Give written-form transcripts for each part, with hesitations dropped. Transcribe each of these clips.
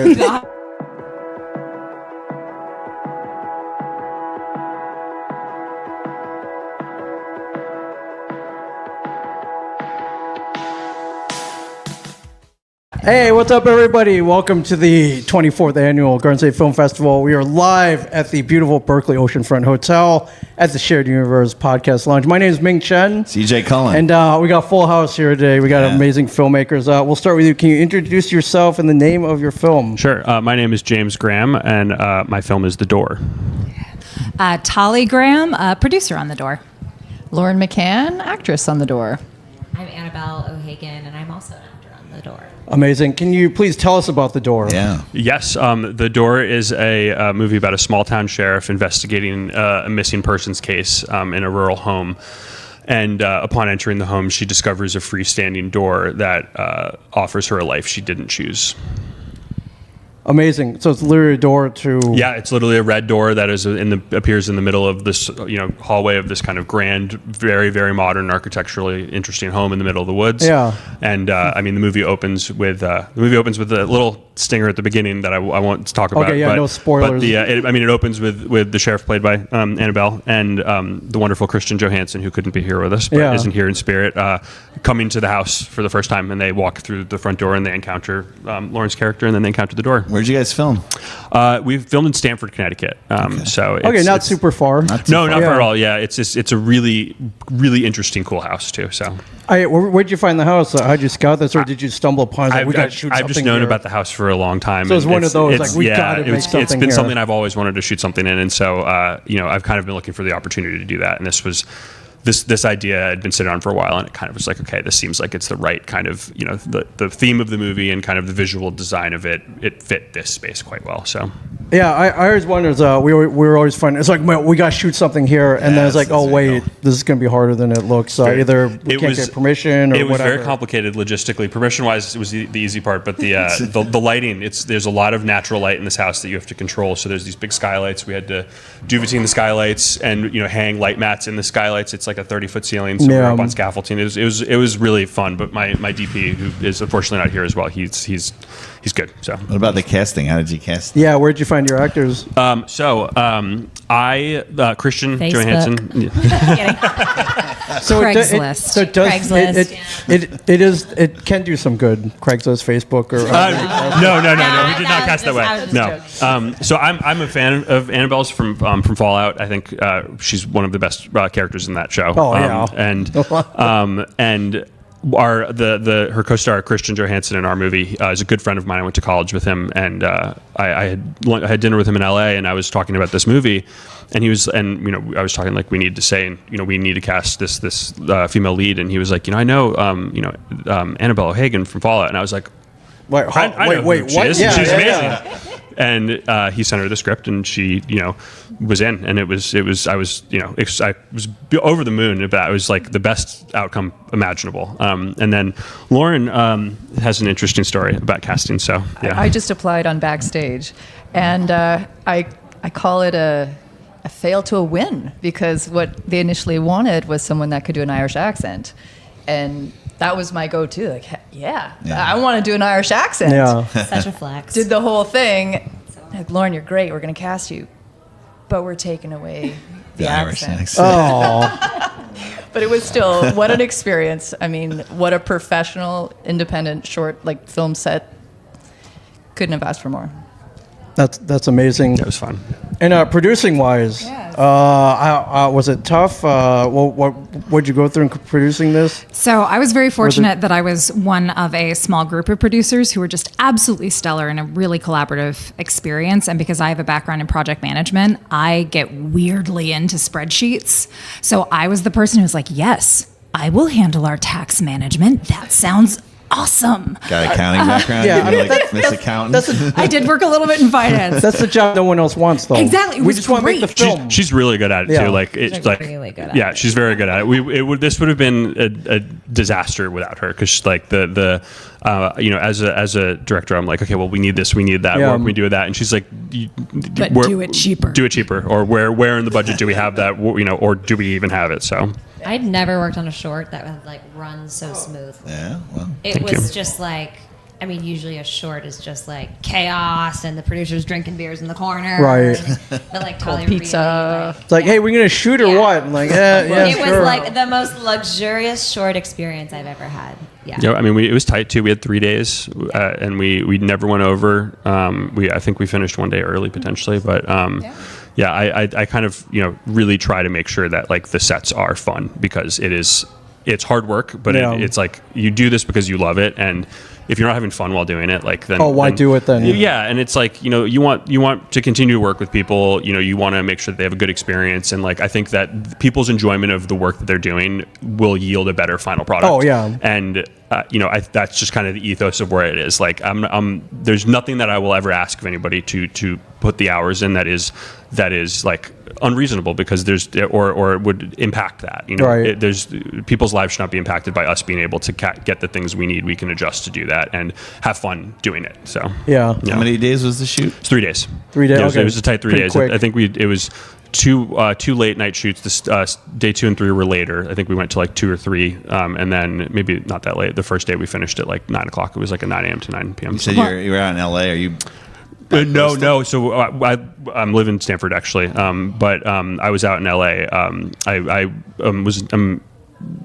Hey, what's up, everybody? Welcome to the 24th Annual Garden State Film Festival. We are live at the beautiful Berkeley Oceanfront Hotel at the Shared Universe Podcast Lounge. My name is Ming Chen. CJ Cullen. And we got a full house here today. We got amazing filmmakers. We'll start with you. Can you introduce yourself and the name of your film? Sure. My name is James Graham, and my film is The Door. Tolly Graham, producer on The Door. Lauren McCann, actress on The Door. I'm Annabelle O'Hagan, and I'm also an actor on The Door. Amazing. Can you please tell us about The Door? Yeah. Yes. The Door is a movie about a small-town sheriff investigating a missing persons case in a rural home. And upon entering the home, she discovers a freestanding door that offers her a life she didn't choose. Amazing. So it's literally a door to... Yeah, it's literally a red door that is appears in the middle of this, hallway of this kind of grand, very, very modern, architecturally interesting home in the middle of the woods. Yeah. And the movie opens with a little stinger at the beginning that I won't talk about. Okay, yeah, no spoilers. But it opens with the sheriff played by Annabelle and the wonderful Christian Johansson, who couldn't be here with us, but isn't here in spirit, coming to the house for the first time, and they walk through the front door and they encounter Lauren's character, and then they encounter the door. Where'd you guys film? We filmed in Stamford, Connecticut. So not super far. Not far at all. Yeah, it's a really, really interesting, cool house too. So, where'd you find the house? How'd you scout this, or did you stumble upon it? I've just known about the house for a long time. So it's one of those like we gotta make something. It's been something I've always wanted to shoot something in, and so I've kind of been looking for the opportunity to do that, and this was. This idea had been sitting on for a while, and it kind of was like, okay, this seems like it's the right kind of, the theme of the movie and kind of the visual design of it. It fit this space quite well. So, yeah, I always wondered. We were always finding it's like, well, we got to shoot something here, and then it's like, oh wait, this is going to be harder than it looks. Either we can't get permission, or it was whatever. very complicated logistically. Permission-wise, it was the easy part, but the lighting. There's a lot of natural light in this house that you have to control. So there's these big skylights. We had to duvetine the skylights and hang light mats in the skylights. It's like a 30-foot ceiling, so we're up on scaffolding. It was really fun. But my DP, who is unfortunately not here as well, he's good. So what about the casting? How did you cast? Yeah, where'd you find your actors? Christian Facebook. Johansson. So Craigslist. Craigslist. It can do some good. Craigslist, Facebook, or no. We did not cast that way. No. So I'm a fan of Annabelle's from Fallout. I think she's one of the best characters in that show. Oh yeah. And her co-star Christian Johansson in our movie is a good friend of mine. I went to college with him, and I had dinner with him in LA, and I was talking about this movie, and I was talking like we need to cast this female lead, and he was like, I know Annabelle O'Hagan from Fallout, and I was like, wait, what? Yeah, she's amazing. Yeah. And he sent her the script, and she, was in, and I was over the moon. It was like the best outcome imaginable. And then Lauren has an interesting story about casting. So yeah, I just applied on Backstage, and I call it a fail to a win, because what they initially wanted was someone that could do an Irish accent, and that was my go-to. Like, yeah. I want to do an Irish accent. Yeah. Such a flex. Did the whole thing. Like, Lauren, you're great. We're going to cast you, but we're taking away the Irish accent. Oh. But it was still, what an experience. I mean, what a professional, independent, short, film set. Couldn't have asked for more. That's amazing. it was fun. And producing wise, Yes. was it tough? What'd you go through in producing this? So I was very fortunate that I was one of a small group of producers who were just absolutely stellar and a really collaborative experience. And because I have a background in project management, I get weirdly into spreadsheets. So I was the person who was like, yes, I will handle our tax management. That sounds awesome. Got an accounting background? Yeah, You're like Miss Accountant? I did work a little bit in finance. That's the job no one else wants, though. Exactly. We just want to make the film. She's really good at it Yeah. too. Like She's it's like really good at yeah, it. she's very good at it. This would have been a disaster without her, because like as a director, I'm like, okay, well, we need this, we need that. Yeah. What can we do with that? And she's like, But do it cheaper. Do it cheaper, or where in the budget do we have that? Or do we even have it? So I'd never worked on a short that had run so smoothly. Yeah, well. It was just like I mean, usually a short is just like chaos and the producer's drinking beers in the corner. Right. But like Cold totally pizza. It's like, hey, we're gonna shoot or Yeah. what? I'm like, yeah, it sure. was like the most luxurious short experience I've ever had. Yeah. Yeah, I mean, it was tight too. We had 3 days, and we never went over. I think we finished one day early potentially, but I kind of really try to make sure that like the sets are fun, because it's hard work, but it's like you do this because you love it, and if you're not having fun while doing it, like then why do it then? Yeah, and it's like you want to continue to work with people. You want to make sure that they have a good experience, and like I think that people's enjoyment of the work that they're doing will yield a better final product. Oh yeah, and that's just kind of the ethos of where it is. Like there's nothing that I will ever ask of anybody to put the hours in that is like unreasonable, because or it would impact that. Right. There's people's lives should not be impacted by us being able to get the things we need. We can adjust to do that and have fun doing it. So yeah. How many days was the shoot? it's 3 days. 3 days. Yeah, Okay. it was a tight 3 Pretty days. quick. I think it was two late night shoots. This day 2 and 3 were later. I think we went to like 2 or 3, and then maybe not that late. The first day we finished at like 9 o'clock. It was like a 9 a.m. to 9 p.m. You said you were out in LA. Are you? No. So I'm living in Stanford actually, but I was out in LA.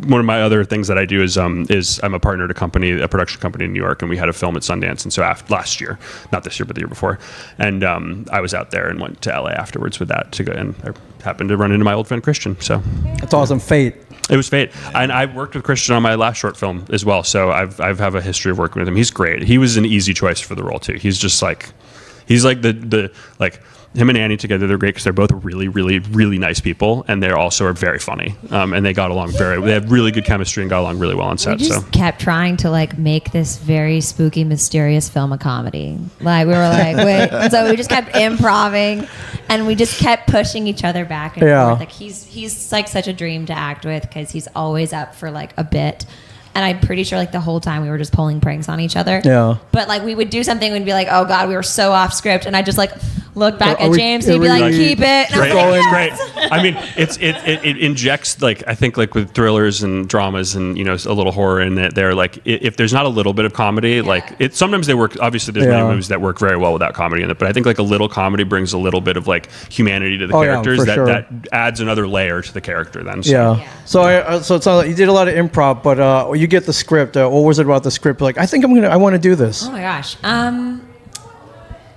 One of my other things that I do is I'm a partner at a production company in New York, and we had a film at Sundance. And so last year, not this year, but the year before, and I was out there and went to LA afterwards with that to go. And I happened to run into my old friend Christian. So That's awesome. Fate. it was fate. And I worked with Christian on my last short film as well. So I have a history of working with him. He's great. He was an easy choice for the role too. He's just like. He's like the him and Annie together. They're great because they're both really, really, really nice people, and they also are very funny. And they got along they have really good chemistry and got along really well on set. We just kept trying to like make this very spooky, mysterious film a comedy. Like we were like, wait. So we just kept improving, and we just kept pushing each other back and forth. Like he's like such a dream to act with, because he's always up for like a bit. And I'm pretty sure like the whole time we were just pulling pranks on each other. Yeah. But like we would do something, we'd be like, oh God, we were so off script. And I just like look back Are at we- James and he'd be are like, we- keep it. And I was Great, like, it's great. I mean, it injects, like, I think like with thrillers and dramas and a little horror in it. They're like, if there's not a little bit of comedy, like sometimes they work. Obviously, there's many movies that work very well without comedy in it. But I think like a little comedy brings a little bit of like humanity to the characters for sure. that adds another layer to the character. Then so. Yeah. So it sounds like you did a lot of improv, but you get the script. What was it about the script? Like, I think I want to do this. oh my gosh.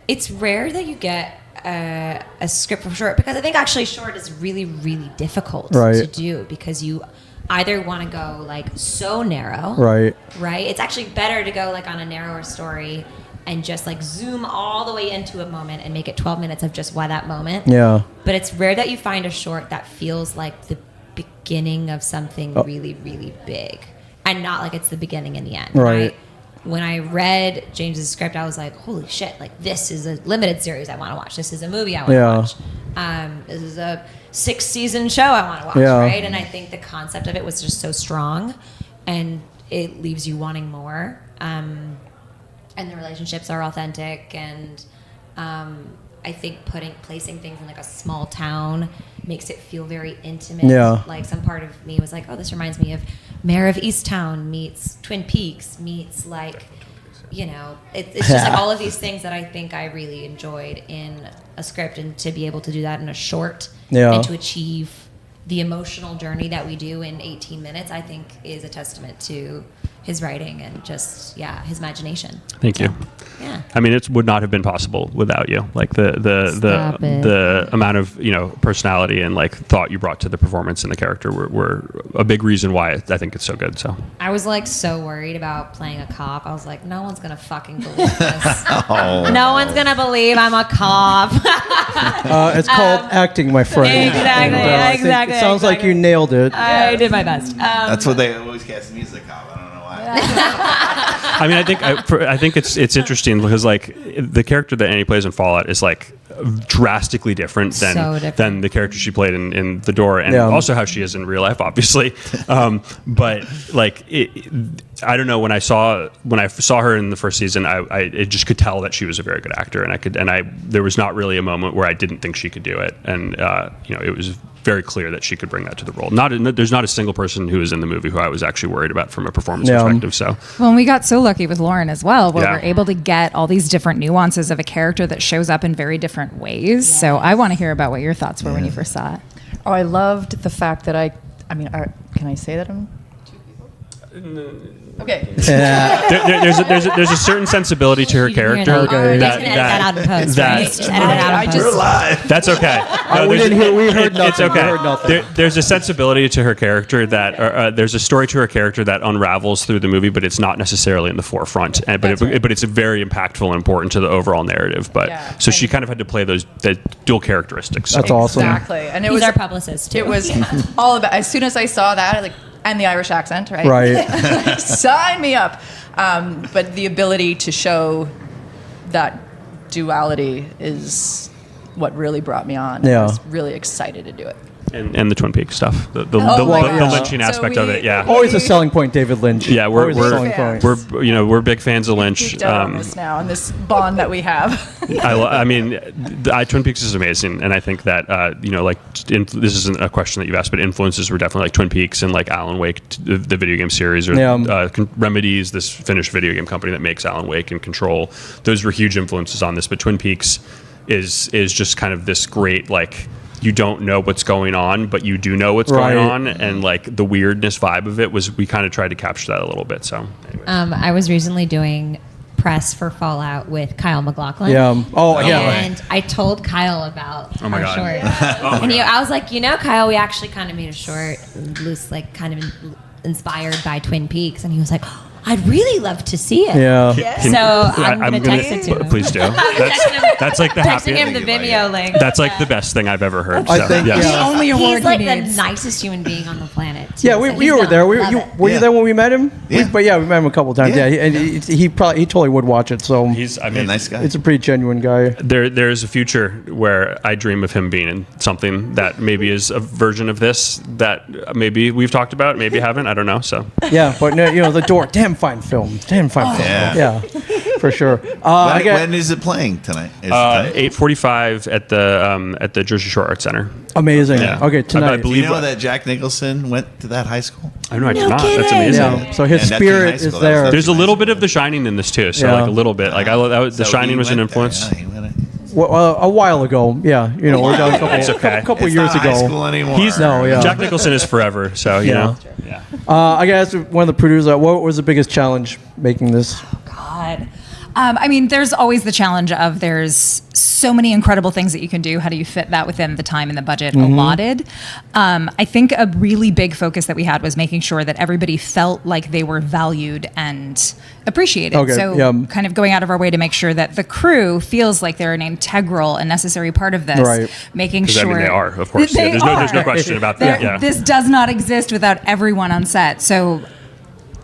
It's rare that you get a script for short, because I think actually short is really, really difficult to do, because you either want to go like so narrow. Right. It's actually better to go like on a narrower story and just like zoom all the way into a moment and make it 12 minutes of just why that moment. Yeah. But it's rare that you find a short that feels like the beginning of something really, really big, and not like it's the beginning and the end. Right. When I read James's script, I was like, holy shit, like this is a limited series I want to watch. This is a movie I want to watch. This is a 6-season show I want to watch, right? And I think the concept of it was just so strong, and it leaves you wanting more. And the relationships are authentic, and I think placing things in like a small town makes it feel very intimate. Yeah. Like some part of me was like, oh, this reminds me of Mayor of Easttown meets Twin Peaks meets like, it's just like all of these things that I think I really enjoyed in a script, and to be able to do that in a short and to achieve the emotional journey that we do in 18 minutes, I think is a testament to his writing and just his imagination. Thank you. Yeah. I mean, it would not have been possible without you. Like the amount of personality and like thought you brought to the performance and the character were a big reason why I think it's so good. So I was like so worried about playing a cop. I was like, no one's gonna fucking believe this. No one's gonna believe I'm a cop. It's called acting, my friend. Exactly. And, I think it sounds like you nailed it. I did my best. That's what they always cast me as a cop. I don't know why. I mean, I think it's interesting because like the character that Annie plays in Fallout is like drastically different than the character she played in The Door, and also how she is in real life, obviously. But like I don't know, when I saw her in the first season, I just could tell that she was a very good actor, and there was not really a moment where I didn't think she could do it, and it was very clear that she could bring that to the role. There's not a single person who is in the movie who I was actually worried about from a performance perspective. So, well, and we got so lucky with Lauren as well, where Yeah. we're able to get all these different nuances of a character that shows up in very different ways. So I want to hear about what your thoughts were when you first saw it. Oh, I loved the fact that can I say that I'm okay. there's a certain sensibility to her You can hear character that. You're that, just gonna edit that out in post, that- right? Just edit it out in post. We're live. That's okay. No, we there's- didn't hear. We heard nothing. It's okay. We heard nothing. There's a sensibility to her character that there's a story to her character that unravels through the movie, but it's not necessarily in the forefront. But it's very impactful and important to the overall narrative. But Yeah. so she kind of had to play the dual characteristics. So. That's awesome. Exactly. And it He's was our publicist too. It was all about. As soon as I saw that, and the Irish accent, right? Right. Sign me up. But the ability to show that duality is what really brought me on. Yeah. I was really excited to do it. And the Twin Peaks stuff, the my gosh. lynching So aspect of it, yeah. Always a selling point, David Lynch. Yeah, we're Always a selling point. we're big fans of Lynch. Geeked out on this now, and this bond that we have. I mean, Twin Peaks is amazing, and I think that this isn't a question that you've asked, but influences were definitely like Twin Peaks and like Alan Wake, the video game series, or Remedies, this Finnish video game company that makes Alan Wake and Control. Those were huge influences on this, but Twin Peaks is just kind of this great you don't know what's going on, but you do know what's going on, and the weirdness vibe of it we kind of tried to capture that a little bit. So, anyway. I was recently doing press for Fallout with Kyle MacLachlan. Yeah. Oh, yeah. And I told Kyle about my our God. short. And I was like, Kyle, we actually kind of made a short, loose, kind of inspired by Twin Peaks. And he was like, I'd really love to see it. Yeah. So I'm going to text it to him. Please do. That's like the Texting happy. him the Vimeo link. That's like the best thing I've ever heard. I so, think, yes. yeah. Only award He's like he the needs. nicest human being on the planet. too. Yeah, So we he's were gonna there. love it. Were you there when we met him? Yeah. We met him a couple times. Yeah. Yeah, and he totally would watch it. So He's, I Yeah, mean, nice guy. it's a pretty genuine guy. There's a future where I dream of him being in something that maybe is a version of this that maybe we've talked about, maybe haven't. I don't know. So Yeah, but The Door, damn fine film. Damn fine film. Yeah. For sure. When is it playing tonight? Is it tonight? 8:45 at the Jersey Shore Arts Center. Amazing. Yeah. Okay, I tonight. believe You know that Jack Nicholson went to that high school? I know I did No not. That's kidding. amazing. Yeah. So his Yeah, that's in spirit high is school. That was there. the- There's a little bit of The Shining in this too, so Yeah. a little bit. The So Shining he was an went there. influence. Yeah, he went there. Well, a while ago. Yeah. We're done a It's okay. couple It's years not ago. high school anymore. Jack Nicholson is forever, so you Yeah. know. Yeah. I guess one of the producers. What was the biggest challenge making this? God. There's always the challenge of there's so many incredible things that you can do. How do you fit that within the time and the budget allotted? I think a really big focus that we had was making sure that everybody felt like they were valued and appreciated. Okay, So yeah. kind of going out of our way to make sure that the crew feels like they're an integral and necessary part of this. Right. Making Because sure I mean they are, of course. They Yeah, there's no are. question about There- that. Yeah. This does not exist without everyone on set. So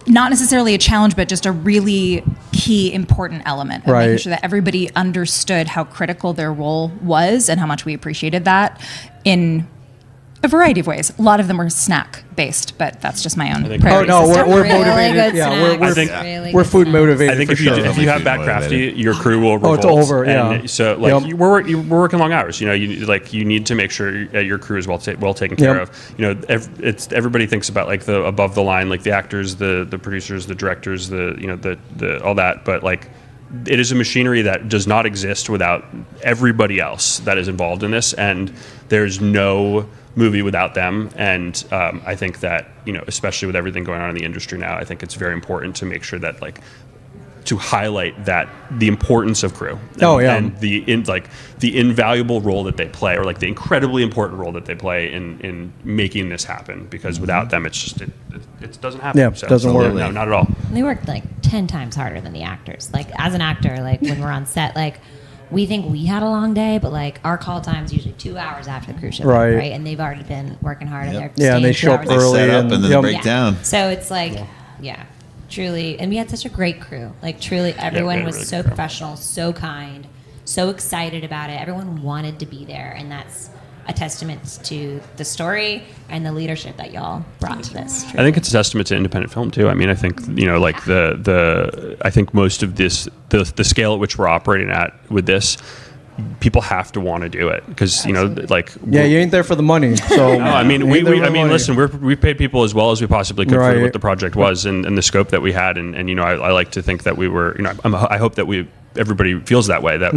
not necessarily a challenge, but just a really key, important element of making Right. sure that everybody understood how critical their role was and how much we appreciated that in a variety of ways. A lot of them were snack based, but that's just my own think- priority Oh, no, system. we're Really motivated. good Yeah, snacks. we're I think- Really we're good food snacks. motivated. I think for if you sure. if you have Back Motivated. Crafty, your crew will revolt. it's over, yeah. And so Yep. you're working long hours. You need to make sure your crew is well taken care Yep. of. Everybody thinks about the above the line, the actors, the producers, the directors, the all that, but it is a machinery that does not exist without everybody else that is involved in this, and there's no movie without them. And I think that especially with everything going on in the industry now, I think it's very important to make sure that to highlight that the importance of crew. And, Oh, yeah. and the invaluable role that they play, or the incredibly important role that they play in making this happen. Because without them, it's just it doesn't happen. Yeah, it doesn't work. No, not at all. They worked 10 times harder than the actors. As an actor, when we're on set, we think we had a long day, but our call time's usually 2 hours after the cruise ship, Right. right? And they've already been working hard, and they're Yeah, and they staying 2 show up hours They early set up and- and then yep. break down. So it's truly, and we had such a great crew. Truly, everyone had a was really so good crew. professional, so kind, so excited about it. Everyone wanted to be there, and that's a testament to the story and the leadership that y'all brought to this. I think it's a testament to independent film too. I mean, I think I think most of this, the scale at which we're operating at with this, people have to want to do it because like Yeah, you ain't there for the money. So no, I mean, listen, we paid people as well as we possibly could for what the project was and the scope that we had, and I like to think that we were, I hope that everybody feels that way, that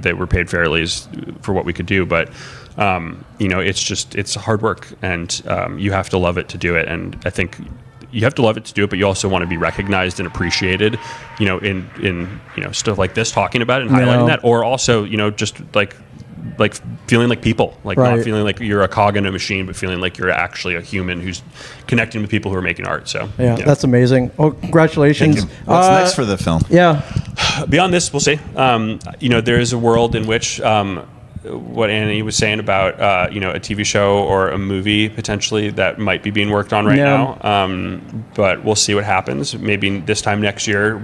they were paid fairly for what we could do, but it's hard work, and you have to love it to do it, and I think you have to love it to do it, but you also want to be recognized and appreciated, in stuff like this, talking about it and highlighting that, or also, just like feeling like people, like not feeling like you're a cog in a machine, but feeling like you're actually a human who's connecting with people who are making art. So that's amazing. Oh, congratulations. What's next for the film? Yeah. Beyond this, we'll see. There is a world in which what Annie was saying about a TV show or a movie potentially that might be being worked on right now, but we'll see what happens. Maybe this time next year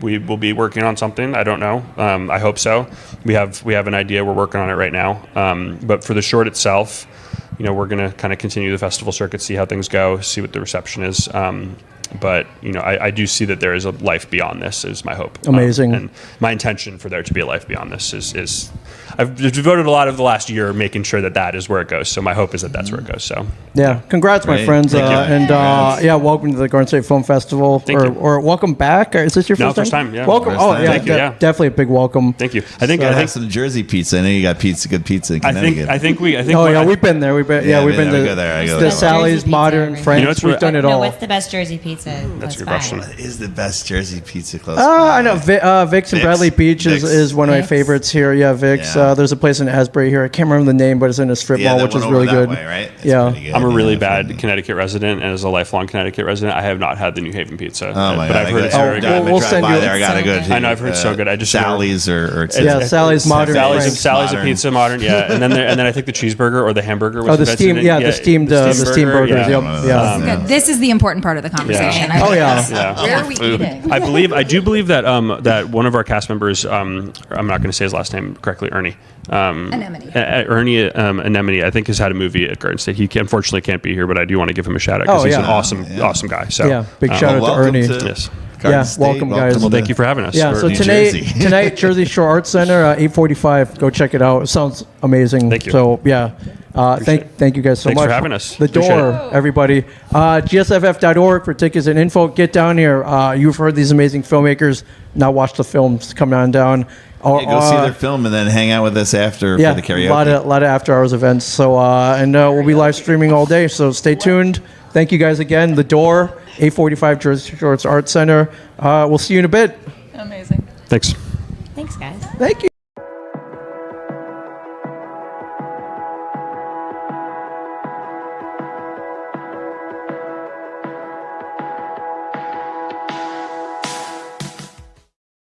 we will be working on something. I don't know. I hope so. We have an idea. We're working on it right now. But for the short itself, we're going to kind of continue the festival circuit, see how things go, see what the reception is. But I do see that there is a life beyond this, is my hope. Amazing. And my intention for there to be a life beyond this is I've devoted a lot of the last year making sure that is where it goes. So my hope is that that's where it goes. So congrats, my friends, and welcome to the Garden State Film Festival, or welcome back. Is this your first time? Yeah, welcome. Thank you. Definitely a big welcome. Thank you. I think some Jersey pizza. I know you got good pizza in Connecticut. I think we've been there. We've been to the Sally's Modern French. We've done it all. What's the best Jersey pizza? That's a good question. What is the best Jersey pizza close? I know Vic's and Bradley Beach is one of my favorites here. Yeah, Vic's. There's a place in Asbury here. I can't remember the name, but it's in a strip mall, which is really good. Right? Yeah, I'm a really bad Connecticut resident, and as a lifelong Connecticut resident, I have not had the New Haven pizza. Oh my but God! I've heard it's very good. We'll send you. I got a good. I know I've heard it's so good. I just Sally's or Sally's Modern. Sally's a pizza modern. Yeah, and then I think the cheeseburger or the hamburger. Was the steam. Yeah, the steam burgers. Yeah. This is the important part of the conversation. Oh yeah. Where are we eating? I do believe that that one of our cast members, I'm not going to say his last name correctly, Ernie. Anemone. Ernie Anemone, I think, has had a movie at Garden State. He unfortunately can't be here, but I do want to give him a shout out because he's an awesome guy. So big shout out to Ernie. Yes. Welcome, guys. Well, thank you for having us. Yeah, so tonight, Jersey Shore Arts Center, 8:45. Go check it out. It sounds amazing. Thank you. So thank you guys so much. Thanks for having us. The Door, everybody. GSFF.org for tickets and info. Get down here. You've heard these amazing filmmakers. Now watch the films. Come on down. Go see their film and then hang out with us after for the karaoke. A lot of after hours events. So and we'll be live streaming all day. So stay tuned. Thank you guys again. The Door, 845 Jersey Shore Arts Center. We'll see you in a bit. Amazing. Thanks. Thanks, guys. Thank you.